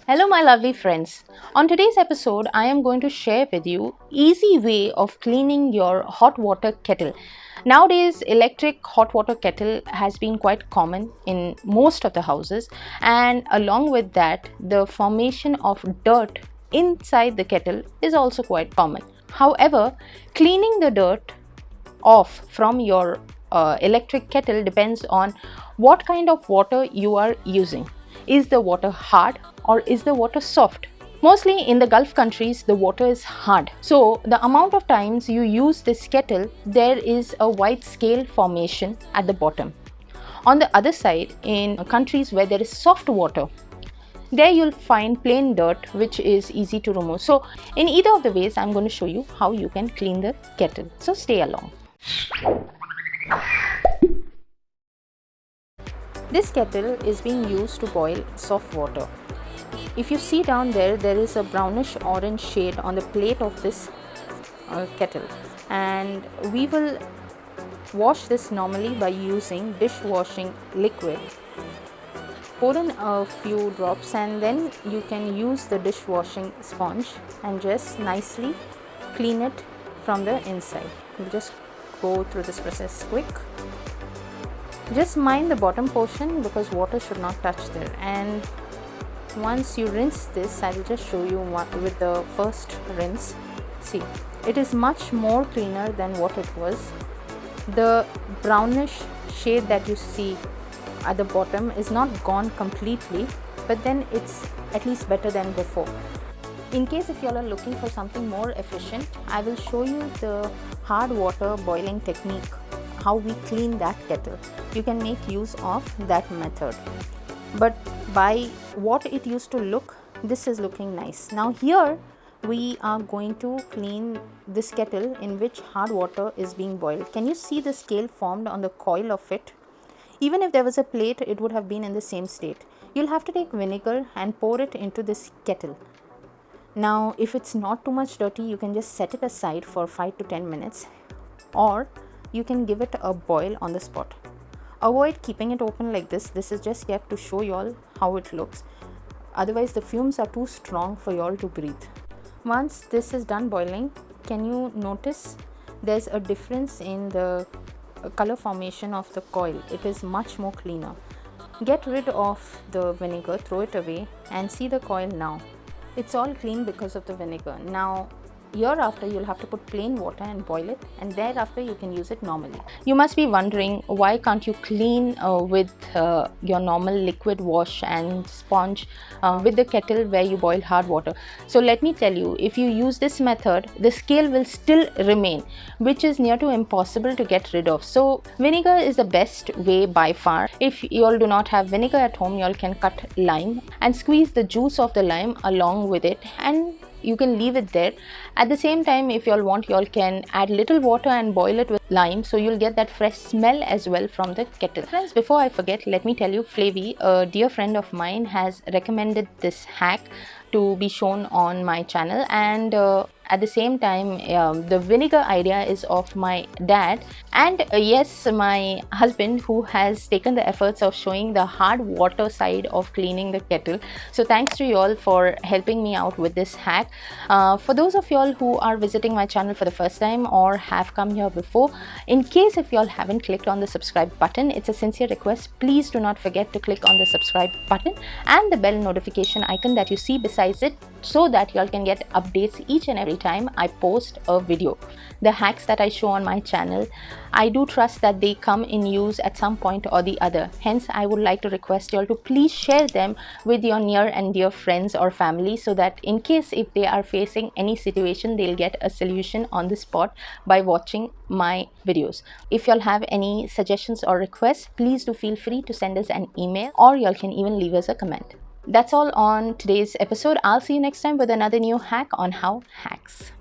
Hello my lovely friends. On today's episode I am going to share with you easy way of cleaning your hot water kettle. Nowadays electric hot water kettle has been quite common in most of the houses, and along with that the formation of dirt inside the kettle is also quite common. However, cleaning the dirt off from your electric kettle depends on what kind of water you are using. Is the water hard or is the water soft? Mostly in the Gulf countries, the water is hard. So the amount of times you use this kettle, there is a wide scale formation at the bottom. On the other side, in countries where there is soft water, there you'll find plain dirt which is easy to remove. So in either of the ways, I'm going to show you how you can clean the kettle. So stay along. This kettle is being used to boil soft water. If you see down there, there is a brownish orange shade on the plate of this kettle, and we will wash this normally by using dishwashing liquid. Pour in a few drops and then you can use the dishwashing sponge and just nicely clean it from the inside. We'll just go through this process quick. Just mind the bottom portion because water should not touch there. And once you rinse this, I will just show you with the first rinse. See, it is much more cleaner than what it was. The brownish shade that you see at the bottom is not gone completely, but then it's at least better than before. In case if you are looking for something more efficient, I will show you the hard water boiling technique, how we clean that kettle. You can make use of that method, but by what it used to look, this is looking nice. Now here we are going to clean this kettle in which hard water is being boiled. Can you see the scale formed on the coil of it? Even if there was a plate, it would have been in the same state. You'll have to take vinegar and pour it into this kettle. Now if it's not too much dirty, you can just set it aside for 5 to 10 minutes, or you can give it a boil on the spot. Avoid keeping it open like this. This is just kept to show you all how it looks. Otherwise the fumes are too strong for you all to breathe. Once this is done boiling, can you notice there's a difference in the color formation of the coil? It is much more cleaner. Get rid of the vinegar, throw it away, and see the coil now. It's all clean because of the vinegar. Now hereafter you'll have to put plain water and boil it, and thereafter you can use it normally. You must be wondering, why can't you clean with your normal liquid wash and sponge with the kettle where you boil hard water? So let me tell you, if you use this method, the scale will still remain, which is near to impossible to get rid of. So vinegar is the best way by far. If you all do not have vinegar at home, you all can cut lime and squeeze the juice of the lime along with it, and you can leave it there. At the same time, if you all want, you all can add little water and boil it with lime, so you'll get that fresh smell as well from the kettle. Friends, before I forget, let me tell you, Flavy, a dear friend of mine, has recommended this hack to be shown on my channel, and at the same time the vinegar idea is of my dad, and yes, my husband, who has taken the efforts of showing the hard water side of cleaning the kettle. So thanks to you all for helping me out with this hack. For those of you all who are visiting my channel for the first time or have come here before, in case if you all haven't clicked on the subscribe button, it's a sincere request, please do not forget to click on the subscribe button and the bell notification icon that you see besides it, so that you all can get updates each and every time I post a video. The hacks that I show on my channel, I do trust that they come in use at some point or the other. Hence, I would like to request you all to please share them with your near and dear friends or family, so that in case if they are facing any situation, they'll get a solution on the spot by watching my videos. If you all have any suggestions or requests, please do feel free to send us an email, or you all can even leave us a comment. That's all on today's episode. I'll see you next time with another new hack on How Hacks.